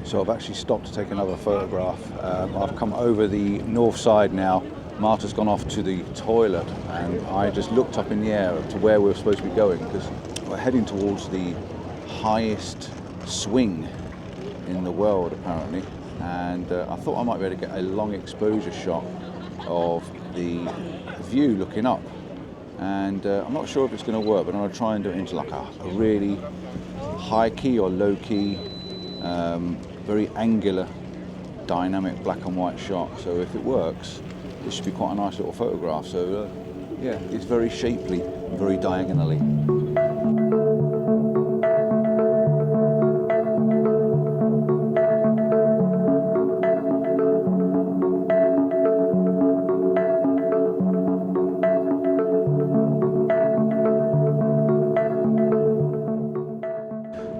So I've actually stopped to take another photograph. I've come over the north side now. Marta's gone off to the toilet, and I just looked up in the air to where we're supposed to be going, because we're heading towards the highest swing in the world apparently, and I thought I might be able to get a long exposure shot of the view looking up, and I'm not sure if it's going to work, but I'm going to try and do it into like a really high key or low key, very angular, dynamic black and white shot. So if it works, this should be quite a nice little photograph. So yeah, it's very shapely, very diagonally.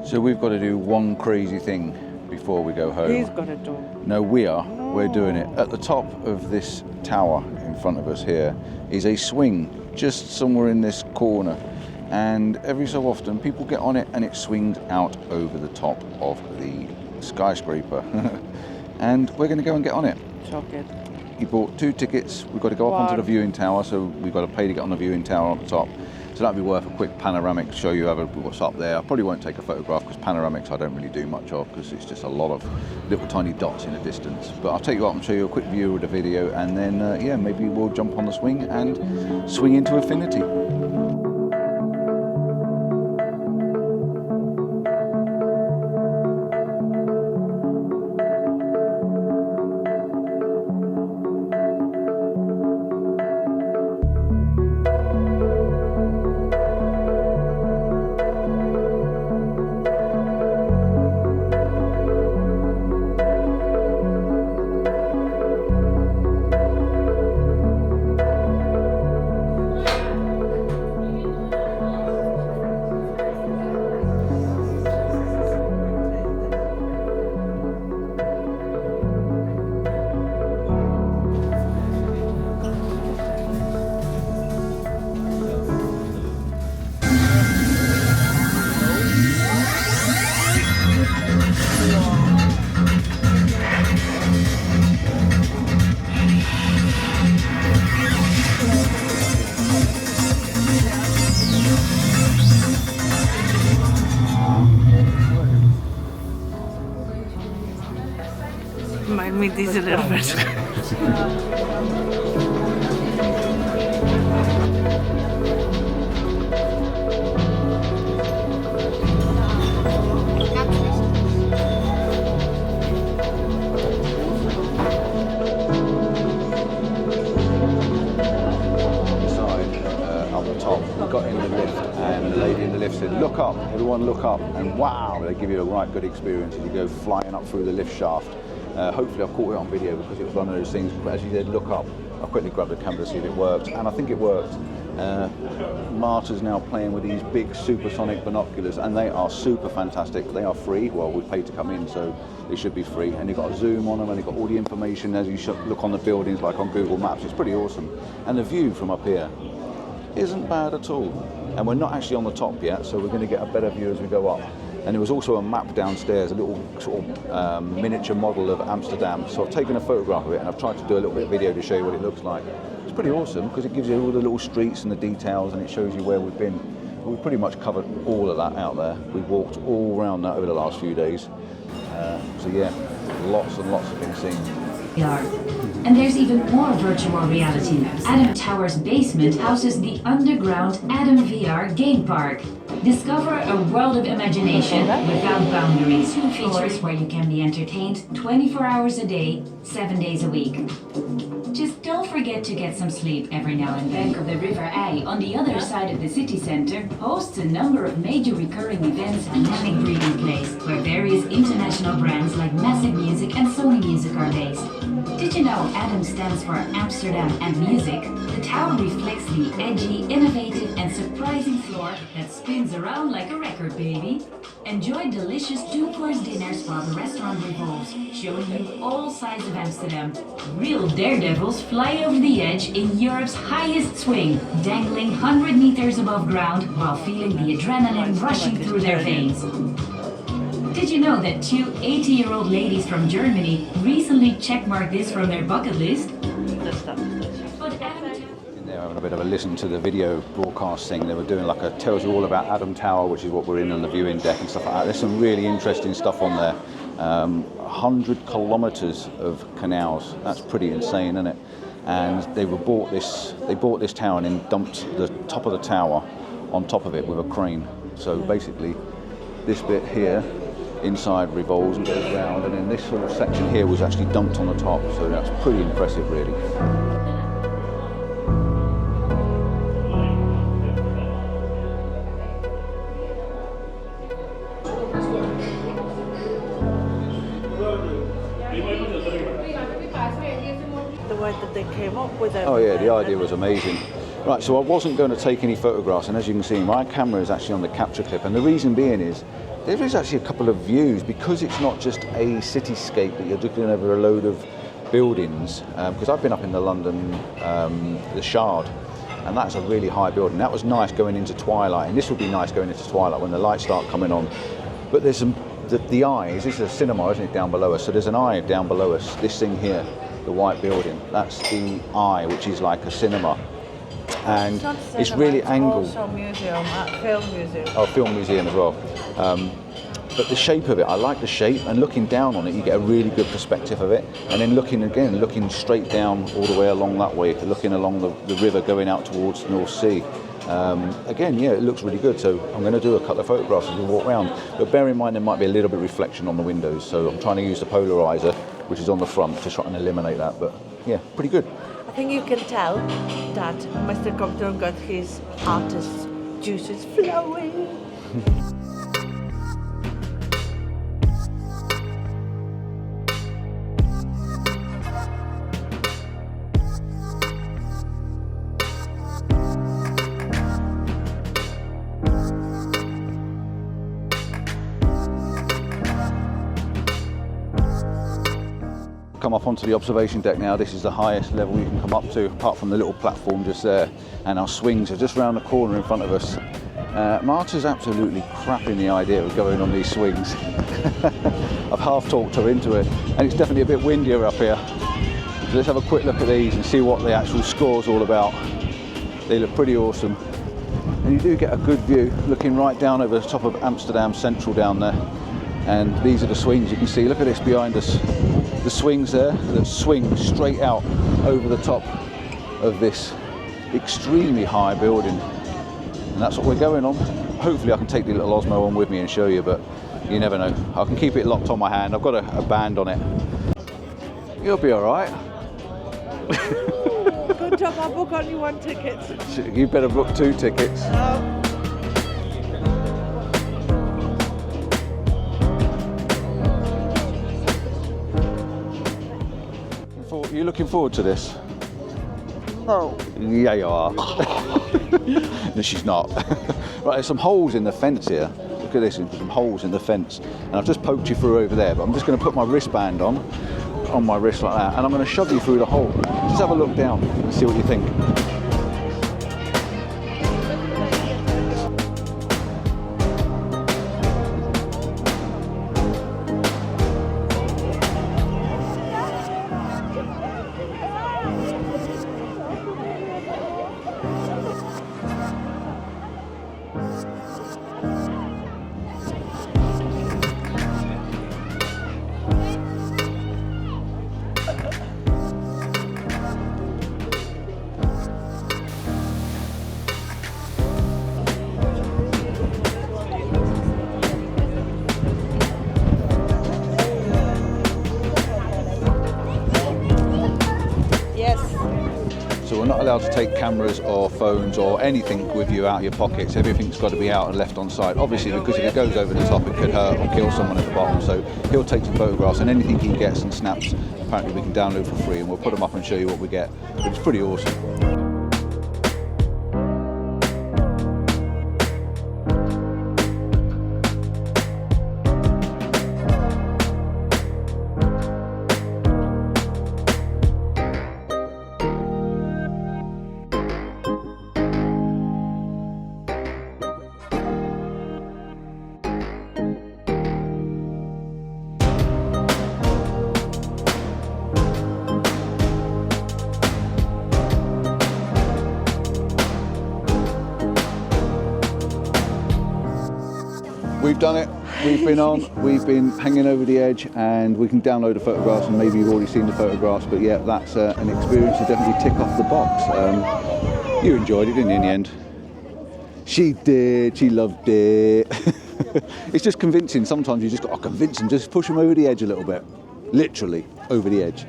So we've got to do one crazy thing before we go home. He's gonna do. No, we are. No. We're doing it. At the top of this tower in front of us here is a swing, just somewhere in this corner. And every so often people get on it and it swings out over the top of the skyscraper. And we're going to go and get on it. Chuck it. He bought 2 tickets. We've got to go up onto the viewing tower, so we've got to pay to get on the viewing tower on the top. So that'd be worth a quick panoramic, show you what's up there. I probably won't take a photograph because panoramics I don't really do much of, because it's just a lot of little tiny dots in the distance. But I'll take you up and show you a quick view of the video, and then yeah, maybe we'll jump on the swing and swing into infinity. Remind me these a little bit. Got in the lift, and the lady in the lift said, "Look up, everyone look up," and wow, they give you a right good experience as you go flying up through the lift shaft. Hopefully I've caught it on video, because it was one of those things, but as you said, look up, I quickly grabbed the camera to see if it worked, and I think it worked. Marta's now playing with these big supersonic binoculars, and they are super fantastic. They are free. Well, we paid to come in, so they should be free, and you've got a zoom on them, and you've got all the information as you look on the buildings like on Google Maps. It's pretty awesome, and the view from up here isn't bad at all. And we're not actually on the top yet, so we're going to get a better view as we go up. And there was also a map downstairs, a little sort of miniature model of Amsterdam. So I've taken a photograph of it, and I've tried to do a little bit of video to show you what it looks like. It's pretty awesome, because it gives you all the little streets and the details, and it shows you where we've been. But we've pretty much covered all of that out there. We've walked all around that over the last few days. So yeah, lots and lots have been seen. And there's even more virtual reality. Atom Tower's basement houses the underground Atom VR game park. Discover a world of imagination without boundaries. Features where you can be entertained 24 hours a day, 7 days a week. Just don't forget to get some sleep every now and then. Bank of the River Eye, on the other side of the city center, hosts a number of major recurring events and dynamic breeding place, where various international brands like Massive Music and Sony Music are based. Did you know ATOM stands for Amsterdam and Music? The tower reflects the edgy, innovative and surprising floor that spins around like a record, baby. Enjoy delicious 2-course dinners while the restaurant revolves, showing you all sides of Amsterdam. Real daredevils fly over the edge in Europe's highest swing, dangling 100 meters above ground while feeling the adrenaline rushing through their veins. Did you know that two 80-year-old ladies from Germany recently checkmarked this from their bucket list? But In there having a bit of a listen to the video broadcast thing. They were doing like tells you all about Adam Tower, which is what we're in on the viewing deck and stuff like that. There's some really interesting stuff on there. 100 kilometres of canals. That's pretty insane, isn't it? And they bought this tower and then dumped the top of the tower on top of it with a crane. So basically, this bit here inside revolves and goes round, and then this sort of section here was actually dumped on the top. So that's pretty impressive, really. The way that they came up with it. Oh yeah, the idea was amazing. Right, so I wasn't going to take any photographs, and as you can see, my camera is actually on the capture clip, and the reason being is there is actually a couple of views, because it's not just a cityscape that you're looking over a load of buildings, because I've been up in the London, the Shard, and that's a really high building. That was nice going into twilight, and this would be nice going into twilight when the lights start coming on. But there's some, the eyes, this is a cinema, isn't it, down below us, so there's an eye down below us, this thing here, the white building, that's the eye, which is like a cinema. And it's really angled. Also museum, film museum. Oh, film museum as well. But the shape of it, I like the shape, and looking down on it, you get a really good perspective of it. And then looking straight down all the way along that way, looking along the river going out towards the North Sea. Again, yeah, it looks really good. So I'm going to do a couple of photographs as we walk around. But bear in mind there might be a little bit of reflection on the windows. So I'm trying to use the polarizer, which is on the front, to try and eliminate that. But yeah, pretty good. I think you can tell that Mr. Compton got his artist juices flowing. Come up onto the observation deck now. This is the highest level you can come up to, apart from the little platform just there, and our swings are just round the corner in front of us. Marta's absolutely crapping the idea of going on these swings. I've half talked her into it, and it's definitely a bit windier up here. So let's have a quick look at these and see what the actual score's all about. They look pretty awesome, and you do get a good view looking right down over the top of Amsterdam Central down there. And these are the swings you can see. Look at this behind us. The swings there that swing straight out over the top of this extremely high building. And that's what we're going on. Hopefully I can take the little Osmo on with me and show you, but you never know. I can keep it locked on my hand. I've got a band on it. You'll be all right. Good job, I booked only one ticket. You better book 2 tickets. Are you looking forward to this? No. Yeah, you are. No, she's not. Right, there's some holes in the fence here. Look at this, there's some holes in the fence. And I've just poked you through over there, but I'm just going to put my wristband on my wrist like that, and I'm going to shove you through the hole. Just have a look down and see what you think. So we're not allowed to take cameras or phones or anything with you out of your pockets. Everything's got to be out and left on site. Obviously, because if it goes over the top, it could hurt or kill someone at the bottom. So he'll take some photographs, and anything he gets and snaps, apparently we can download for free, and we'll put them up and show you what we get. But it's pretty awesome. we've been hanging over the edge, and we can download the photographs, and maybe you've already seen the photographs, but yeah, that's an experience to definitely tick off the box. You enjoyed it, didn't you, in the end? She did, she loved it. It's just convincing. Sometimes you just got to convince them, just push them over the edge a little bit. Literally, over the edge.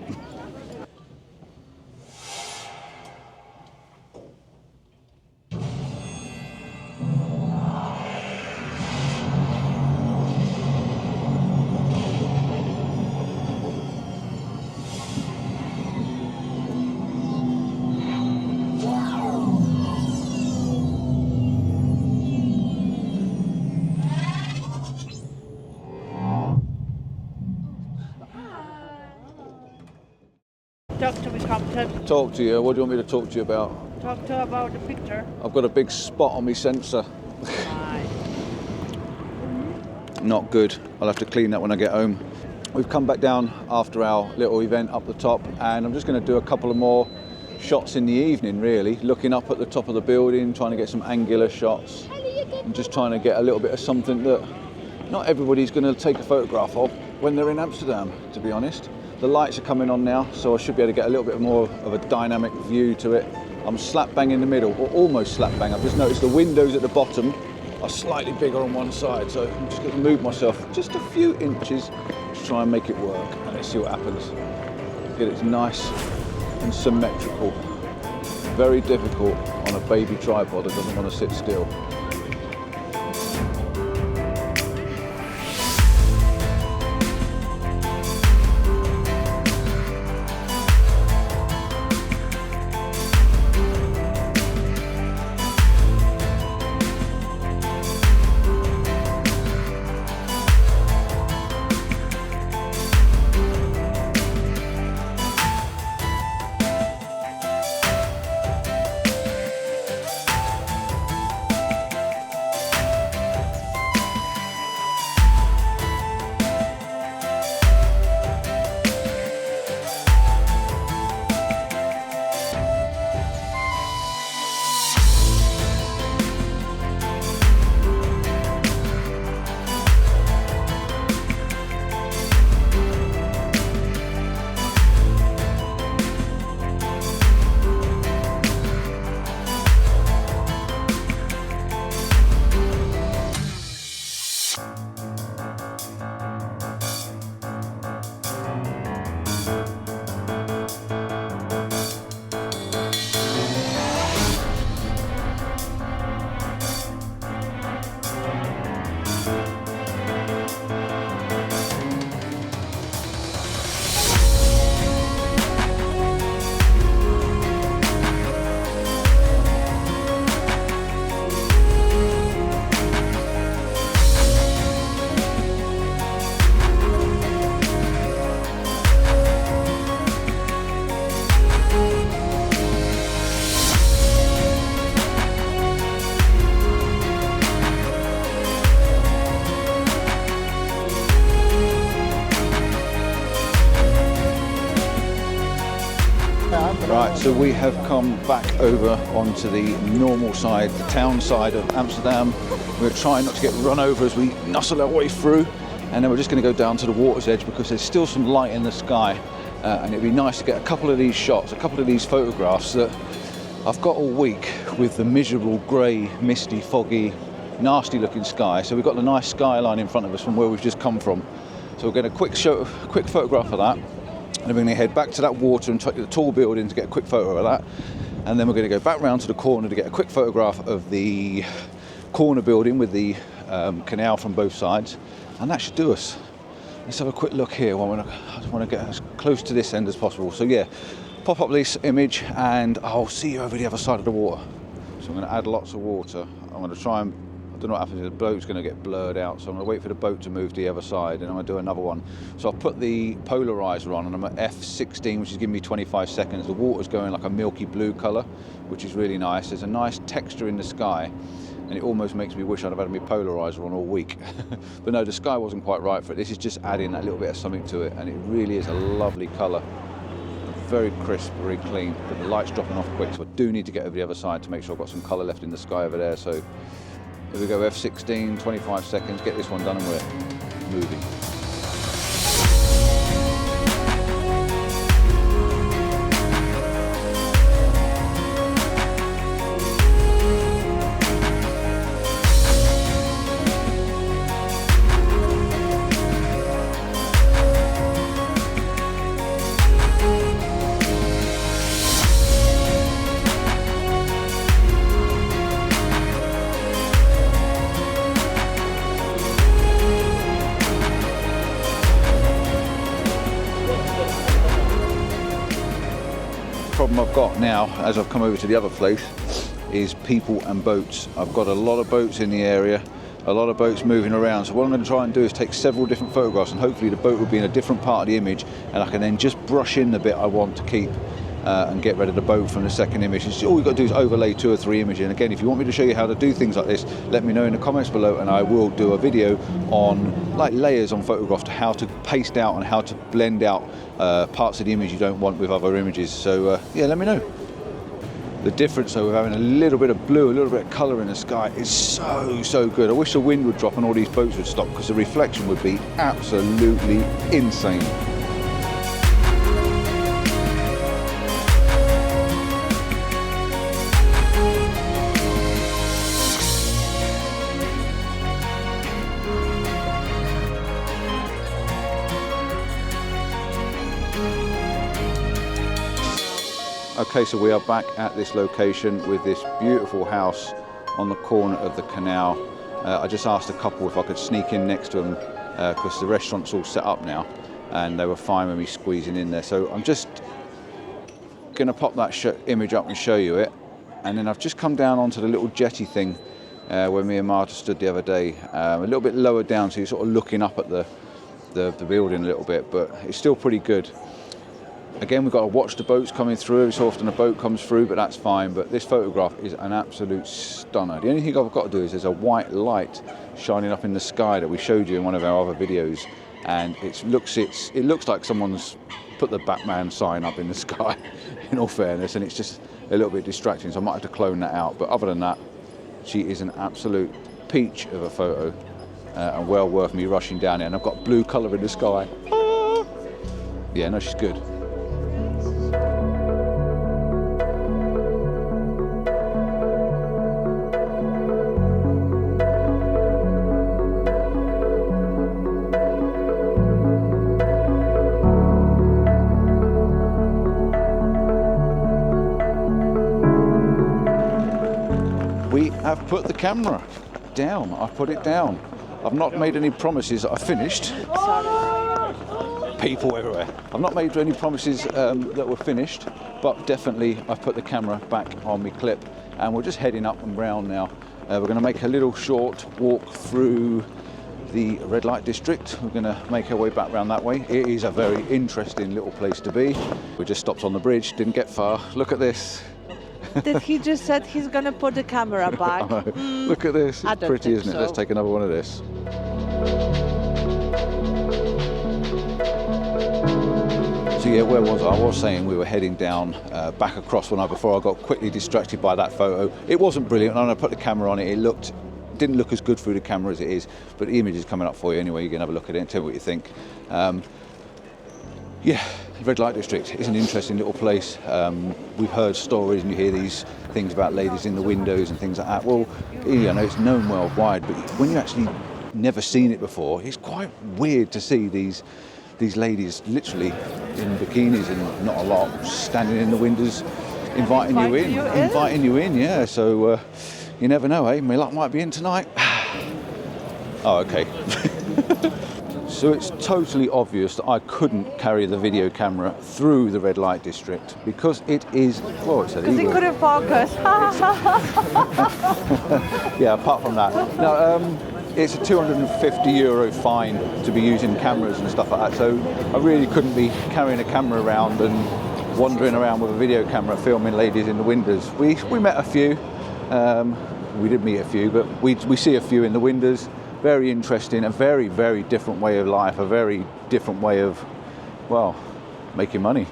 Talk to me, Captain. Talk to you. What do you want me to talk to you about? Talk to about the picture. I've got a big spot on my sensor. Right. Not good. I'll have to clean that when I get home. We've come back down after our little event up the top, and I'm just going to do a couple of more shots in the evening, really, looking up at the top of the building, trying to get some angular shots, and just trying to get a little bit of something that not everybody's going to take a photograph of when they're in Amsterdam, to be honest. The lights are coming on now, so I should be able to get a little bit more of a dynamic view to it. I'm slap bang in the middle, or almost slap bang. I've just noticed the windows at the bottom are slightly bigger on one side, so I'm just going to move myself just a few inches to try and make it work, and let's see what happens. Get it nice and symmetrical. Very difficult on a baby tripod that doesn't want to sit still. Right, so we have come back over onto the normal side, the town side of Amsterdam. We're trying not to get run over as we nuzzle our way through, and then we're just going to go down to the water's edge because there's still some light in the sky, and it'd be nice to get a couple of these shots, a couple of these photographs that I've got all week with the miserable grey, misty, foggy, nasty looking sky. So we've got the nice skyline in front of us from where we've just come from. So we'll get a quick photograph of that. And then we're going to head back to that water and the tall building to get a quick photo of that. And then we're going to go back round to the corner to get a quick photograph of the corner building with the canal from both sides. And that should do us. Let's have a quick look here. I just want to get as close to this end as possible. So yeah, pop up this image and I'll see you over the other side of the water. So I'm going to add lots of water. I'm going to try and, I don't know what happens, the boat's going to get blurred out, so I'm going to wait for the boat to move to the other side and I'm going to do another one. So I'll put the polarizer on and I'm at f16, which is giving me 25 seconds. The water's going like a milky blue colour, which is really nice. There's a nice texture in the sky and it almost makes me wish I'd have had my polarizer on all week. But no, the sky wasn't quite right for it. This is just adding that little bit of something to it, and it really is a lovely colour. Very crisp, very clean, but the light's dropping off quick, so I do need to get over the other side to make sure I've got some colour left in the sky over there. So Here we go, F16, 25 seconds, get this one done and we're moving. Problem I've got now, as I've come over to the other place, is people and boats. I've got a lot of boats in the area, a lot of boats moving around. So what I'm going to try and do is take several different photographs, and hopefully the boat will be in a different part of the image, and I can then just brush in the bit I want to keep and get rid of the boat from the second image. It's all you've got to do is overlay 2 or 3 images. And again, if you want me to show you how to do things like this, let me know in the comments below, and I will do a video on like layers on photograph, to how to paste out and how to blend out parts of the image you don't want with other images. So yeah, let me know. The difference though with having a little bit of blue, a little bit of colour in the sky is so good. I wish the wind would drop and all these boats would stop, because the reflection would be absolutely insane. Okay, so we are back at this location with this beautiful house on the corner of the canal. I just asked a couple if I could sneak in next to them, because the restaurant's all set up now, and they were fine with me squeezing in there. So I'm just going to pop that image up and show you it. And then I've just come down onto the little jetty thing where me and Marta stood the other day, a little bit lower down, so you're sort of looking up at the building a little bit, but it's still pretty good. Again, we've got to watch the boats coming through. Every so often a boat comes through, but that's fine. But this photograph is an absolute stunner. The only thing I've got to do is there's a white light shining up in the sky that we showed you in one of our other videos, and it looks like someone's put the Batman sign up in the sky, in all fairness, and it's just a little bit distracting, so I might have to clone that out. But other than that, she is an absolute peach of a photo, and well worth me rushing down there. And I've got blue colour in the sky. Ah! Yeah, no, she's good. I've put the camera down. I put it down. I've not made any promises that I finished. People everywhere. I've not made any promises that were finished, but definitely I've put the camera back on my clip, and we're just heading up and round now. We're going to make a little short walk through the red light district. We're going to make our way back round that way. It is a very interesting little place to be. We just stopped on the bridge, didn't get far. Look at this. Did he just said he's going to put the camera back? Look at this. It's pretty, isn't it? So. Let's take another one of this. So yeah, where was I? I was saying we were heading down back across one night before I got quickly distracted by that photo. It wasn't brilliant, and I put the camera on it. It didn't look as good through the camera as it is, but the image is coming up for you anyway. You can have a look at it and tell me what you think. Yeah, red light district is an interesting little place. We've heard stories, and you hear these things about ladies in the windows and things like that. Well, you know, it's known worldwide, but when you actually never seen it before, it's quite weird to see these ladies literally in bikinis and not a lot, standing in the windows, inviting you in. Yeah, so you never know, eh? My luck might be in tonight. Oh, okay. So it's totally obvious that I couldn't carry the video camera through the red light district because it is, well, it's illegal. Because he couldn't focus. Yeah, apart from that. Now, it's a €250 fine to be using cameras and stuff like that, so I really couldn't be carrying a camera around and wandering around with a video camera filming ladies in the windows. We met a few, we did meet a few, but we see a few in the windows. Very interesting, a very, very different way of life, a very different way of, well, making money.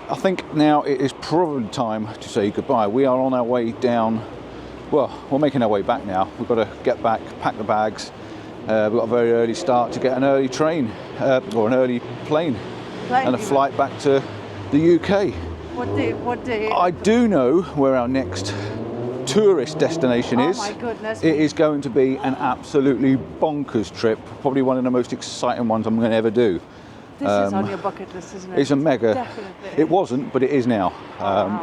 I think now it is probably time to say goodbye. We are on our way down well, we're making our way back now. We've got to get back, pack the bags. We've got a very early start to get an early train or an early plane and a flight back to the UK. What day? I do know where our next tourist destination is. Oh my goodness. It is going to be an absolutely bonkers trip, probably one of the most exciting ones I'm going to ever do. This is on your bucket list, isn't it? It's a mega. Definitely. It wasn't, but it is now.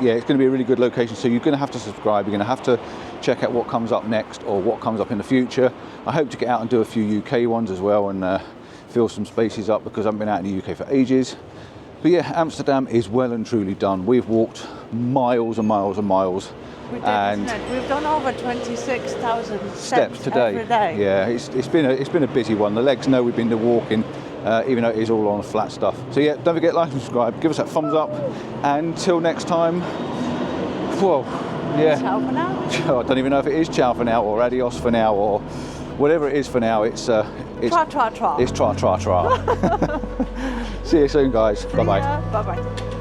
Yeah, it's going to be a really good location. So you're going to have to subscribe. You're going to have to check out what comes up next or what comes up in the future. I hope to get out and do a few UK ones as well and fill some spaces up because I haven't been out in the UK for ages. But yeah, Amsterdam is well and truly done. We've walked miles and miles and miles. We did, and isn't it? We've done over 26,000 steps today. every day. Yeah, it's been a busy one. The legs know we've been walking, even though it is all on flat stuff. So yeah, don't forget like and subscribe. Give us that thumbs up. And until next time, whoa, yeah. Ciao for now. I don't even know if it is ciao for now or adios for now or whatever it is for now. It's Tra tra tra. It's tra tra tra. See you soon, guys. Bye bye. Bye bye.